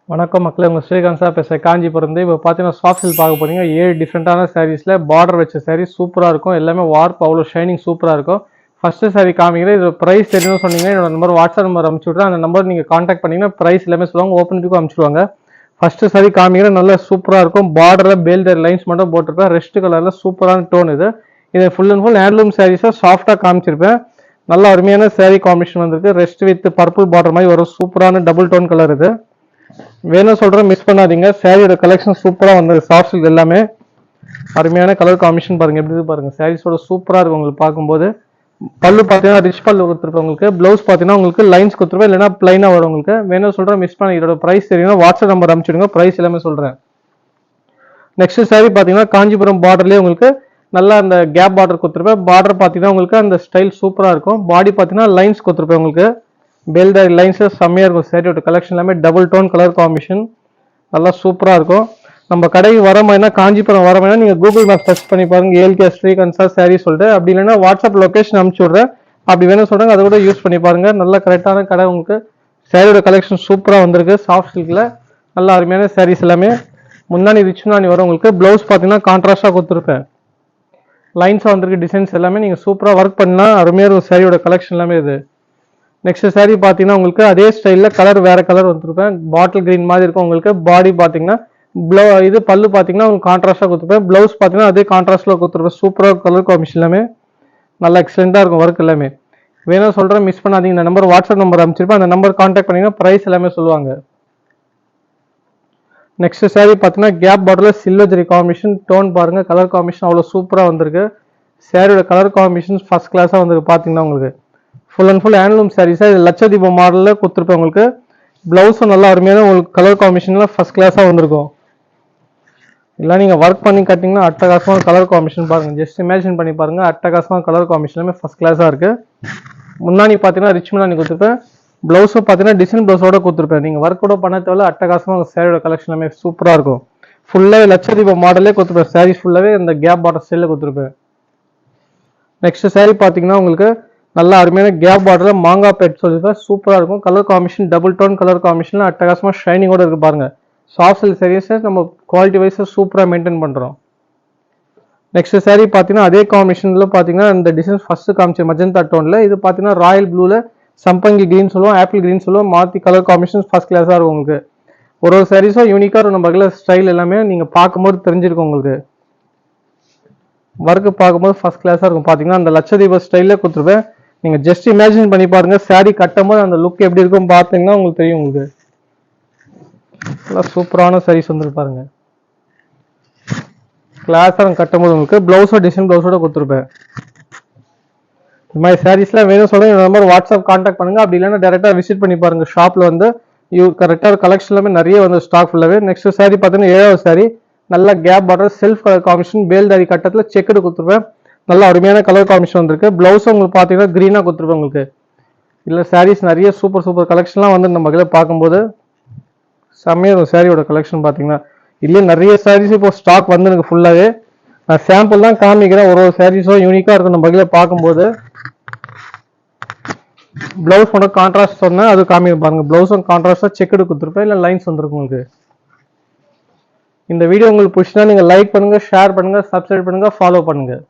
வணக்கம் மக்களே, உங்கள் ஸ்ரீகாந்த் சார் பேசுகிறேன் காஞ்சிபுரம். இப்போ பார்த்தீங்கன்னா சாஃப்ட் சில்க் பார்க்க போறீங்க. 7 டிஃப்ரெண்டான சாரீஸில் பார்டர் வச்ச சாரீ சூப்பராக இருக்கும். எல்லாமே வார்ப் அவ்வளோ ஷைனிங் சூப்பராக இருக்கும். ஃபஸ்ட்டு சாரீ காமிக்கிறேன். இது ப்ரைஸ் தெரியணும்னு சொன்னீங்கன்னா என்னோட நம்பர் வாட்ஸ்அப் நம்பர் அனுப்பிச்சி விட்றேன். அந்த நம்பர் நீங்கள் காண்டாக்ட் பண்ணிங்கன்னா ப்ரைஸ் எல்லாமே சொல்லுவாங்க. ஓப்பன் பிக்கும் அனுப்பிச்சிடுவாங்க. ஃபஸ்ட்டு சாரீ காமிக்கிறேன். நல்லா சூப்பராக இருக்கும். பார்டரில் பேல்டர் லைன்ஸ் மட்டும் போட்டிருப்பேன். ரெஸ்ட் கலரில் சூப்பரான டோன் இது. இது ஃபுல் அண்ட் ஃபுல் ஹேண்ட்லூம் சாரீஸாக சாஃப்டாக காமிச்சிருப்பேன். நல்ல அருமையான சாரீ காம்பினேஷன் வந்திருக்கு. ரெஸ்ட் வித் பர்பிள் பார்டர் மாதிரி ஒரு சூப்பரான டபுள் டோன் கலர் இது. வேணும் சொல்கிறேன், மிஸ் பண்ணாதீங்க. சாரியோட கலெக்ஷன் சூப்பராக வந்தது. சாஃப்ட் சில்க் எல்லாமே அருமையான கலர் காம்பினேஷன் பாருங்கள். எப்படி பாருங்கள். சாரீஸோட சூப்பராக இருக்கும் உங்களுக்கு பார்க்கும்போது. பல்லு பார்த்தீங்கன்னா ரிச் பல்லு கொடுத்துருப்பேன் உங்களுக்கு. ப்ளவுஸ் பார்த்தீங்கன்னா உங்களுக்கு லைன்ஸ் கொடுத்துருப்பேன், இல்லைனா பிளைனாக வரும் உங்களுக்கு. வேணும் சொல்கிறேன், மிஸ் பண்ண. இதோட ப்ரைஸ் தெரியும், வாட்ஸ்அப் நம்பர் அனுப்பிச்சுடுங்க. ப்ரைஸ் எல்லாமே சொல்கிறேன். நெக்ஸ்ட் சாரி பார்த்தீங்கன்னா காஞ்சிபுரம் பார்டர்லேயே உங்களுக்கு நல்லா அந்த கேப் பார்டர் கொடுத்துருப்பேன். பார்டர் பார்த்தீங்கன்னா உங்களுக்கு அந்த ஸ்டைல் சூப்பராக இருக்கும். பாடி பார்த்தீங்கன்னா லைன்ஸ் கொடுத்துருப்பேன் உங்களுக்கு. பெல்டர் லைன்ஸ் செம்மையாக இருக்கும். சாரியோட கலெக்ஷன் எல்லாமே டபுள் டோன் கலர் காம்பினேஷன் நல்லா சூப்பராக இருக்கும். நம்ம கடைக்கு வர மாதிரினா, காஞ்சிபுரம் வர மாதிரினா நீங்கள் கூகுள் மேப் சர்ச் பண்ணி பாருங்க, ஏல்கே ஸ்ரீகாந்த் சார் சாரி சொல்லிட்டு. அப்படி இல்லைன்னா வாட்ஸ்அப் லொக்கேஷன் அனுப்பிச்சி விட்றேன். அப்படி வேணும் சொல்கிறாங்க, அதை கூட யூஸ் பண்ணி பாருங்க. நல்ல கரெக்டான கடை உங்களுக்கு. சாரியோட கலெக்ஷன் சூப்பராக வந்திருக்கு. சாஃப்ட் சில்கில் நல்ல அருமையான சாரீஸ் எல்லாமே. முன்னாடி ரிச் முன்னாடி வரும் உங்களுக்கு. ப்ளவுஸ் பார்த்தீங்கன்னா கான்ட்ராஸ்டாக கொடுத்துருப்பேன். லைன்ஸாக வந்திருக்கு. டிசைன்ஸ் எல்லாமே நீங்கள் சூப்பராக ஒர்க் பண்ணால் அருமையாக இருக்கும். சாரியோட கலெக்ஷன் எல்லாமே இது. நெக்ஸ்ட் சாரீ பார்த்தீங்கன்னா உங்களுக்கு அதே ஸ்டைலில் கலர் வேறு கலர் வந்துருப்பேன். பாட்டில் கிரீன் மாதிரி இருக்கும் உங்களுக்கு. பாடி பார்த்தீங்கன்னா இது பல்லு பார்த்தீங்கன்னா உங்களுக்கு கான்ட்ராஸ்டாக கொடுத்துருப்பேன். ப்ளவுஸ் பார்த்தீங்கன்னா அதே கான்ட்ராஸ்டில் கொடுத்துருப்பேன். சூப்பராக கலர் காம்பினேஷன் எல்லாமே நல்லா எக்ஸலெண்ட்டாக இருக்கும். ஒர்க் எல்லாமே வேணும் சொல்கிறேன், மிஸ் பண்ணாதீங்க. இந்த நம்பர் வாட்ஸ்அப் நம்பர் அனுப்பிச்சிருப்பேன். அந்த நம்பர் கான்டாக்ட் பண்ணிங்கன்னா ப்ரைஸ் எல்லாமே சொல்லுவாங்க. நெக்ஸ்ட் சாரீ பார்த்தீங்கன்னா கேப் பார்டரில் சில்வர் ஜெரி காம்பினேஷன் டோன் பாருங்கள். கலர் காம்பினேஷன் அவ்வளோ சூப்பராக வந்திருக்கு. சாரியோட கலர் காம்பினேஷன் ஃபஸ்ட் கிளாஸாக வந்திருக்கு. பார்த்தீங்கன்னா உங்களுக்கு ஃபுல் அண்ட் ஃபுல் ஹேண்ட்லூம் சாரீஸாக இது லட்சதீபம் மாடலில் கொடுத்துருப்பேன் உங்களுக்கு. ப்ளவுஸும் நல்லா அருமையான உங்களுக்கு கலர் காம்பினேஷனில் ஃபஸ்ட் கிளாஸாக வந்திருக்கும். இல்லை நீங்கள் ஒர்க் பண்ணி கட்டிங்கன்னா அட்டகாசமாக கலர் காம்பினேஷன் பாருங்கள். ஜஸ்ட் இமேஜின் பண்ணி பாருங்கள். அட்டகாசமாக கலர் காம்பினேஷனுமே ஃபஸ்ட் கிளாஸாக இருக்குது. முன்னாடி பார்த்தீங்கன்னா ரிச் முன்னாடி கொடுத்துருப்பேன். ப்ளவுஸும் பார்த்தீங்கன்னா டிசைன் ப்ளவுஸோட கொடுத்துருப்பேன். நீங்கள் ஒர்க் கூட பண்ண தேவை. அட்டகாசமாக சாரியோட கலெக்ஷன் எல்லாமே சூப்பராக இருக்கும். ஃபுல்லாகவே லட்சதீபம் மாடலே கொடுத்துருப்பேன். சாரீஸ் ஃபுல்லாகவே இந்த கேப் பார்டர் ஸ்டைலில் கொடுத்துருப்பேன். நெக்ஸ்ட் சாரீ பார்த்தீங்கன்னா உங்களுக்கு நல்ல அருமையான கேப் பார்டரில் மாங்காய் பெட் சொல்லியிருப்பேன். சூப்பராக இருக்கும். Colour combination double tone colour combination அட்டகாசமாக ஷைனிங்கோட இருக்குது பாருங்கள். சாஃப்ட் சில்க் சாரீஸை நம்ம குவாலிட்டி வைஸாக சூப்பராக மெயின்டைன் பண்ணுறோம். நெக்ஸ்ட் சாரீ பார்த்தீங்கன்னா அதே காம்பினேஷனில் பார்த்தீங்கன்னா இந்த டிசைன் ஃபஸ்ட்டு காமிச்சு மஜந்தா டோனில். இது பார்த்தீங்கன்னா ராயல் ப்ளூவில் சம்பங்கி க்ரீன் சொல்லுவோம், ஆப்பிள் க்ரீன் சொல்லுவோம். மாற்றி கலர் காம்பினேஷன் ஃபஸ்ட் கிளாஸாக இருக்கும் உங்களுக்கு. ஒரு சாரீஸும் யூனிக்காக இருக்கும். நம்ம கலர் ஸ்டைல் எல்லாமே நீங்கள் பார்க்கும்போது தெரிஞ்சிருக்கும் உங்களுக்கு. ஒர்க்கு பார்க்கும்போது ஃபஸ்ட் கிளாஸாக இருக்கும். பார்த்தீங்கன்னா அந்த லட்சதீப ஸ்டைலில் கொடுத்துருப்பேன். நீங்கள் ஜஸ்ட் இமேஜின் பண்ணி பாருங்கள். சாரீ கட்டும் போது அந்த லுக் எப்படி இருக்கும் பார்த்தீங்கன்னா உங்களுக்கு தெரியும். உங்களுக்கு நல்லா சூப்பரான சாரீஸ் வந்துருக்கு பாருங்க. கிளாஸாக கட்டும் போது உங்களுக்கு ப்ளவுஸோ டிசைன் ப்ளவுஸோட கொடுத்துருப்பேன். இந்த மாதிரி சாரீஸ்லாம் வேணும் சொல்லுங்கள். இந்த நம்பர் வாட்ஸ்அப் கான்டாக்ட் பண்ணுங்கள். அப்படி இல்லைன்னா டேரெக்டாக விசிட் பண்ணி பாருங்கள். ஷாப்பில் வந்து கரெக்டாக கலெக்ஷன் எல்லாமே நிறைய வந்து ஸ்டாக் ஃபுல்லாகவே. நெக்ஸ்ட் சாரீ பார்த்தீங்கன்னா 7வது சாரீ நல்ல கேப் பார்டர் செல்ஃப் கலர் காம்பினேஷன் பேல்தாரி கட்டத்தில் செக்குடு கொடுத்துருப்பேன். நல்ல அருமையான கலர் காம்பினேஷன் வந்திருக்கு. ப்ளவுஸும் உங்களுக்கு பார்த்தீங்கன்னா க்ரீனாக கொடுத்துருப்பேன் உங்களுக்கு. இல்லை சாரீஸ் நிறைய சூப்பர் கலெக்ஷன்லாம் வந்து நம்ம கையில் பார்க்கும்போது செம்மையாக இருக்கும். சாரியோட கலெக்ஷன் பார்த்தீங்கன்னா இல்லையே நிறைய சாரீஸ் இப்போ ஸ்டாக் வந்து எனக்கு ஃபுல்லாகவே. நான் சாம்பிள் தான் காமிக்கிறேன். ஒரு சாரீஸும் யூனிக்காக இருக்கும் நம்ம கையில் பார்க்கும்போது. ப்ளவுஸ் மட்டும் கான்ட்ராஸ்ட் சொன்னேன், அது காமிக்க பாருங்க. ப்ளவுஸும் கான்ட்ராஸ்டாக செக்குடு கொடுத்துருப்பேன். இல்லை லைன்ஸ் வந்துருக்கும் உங்களுக்கு. இந்த வீடியோ உங்களுக்கு பிடிச்சினா நீங்கள் லைக் பண்ணுங்கள், ஷேர் பண்ணுங்கள், சப்ஸ்கிரைப் பண்ணுங்கள், ஃபாலோ பண்ணுங்கள்.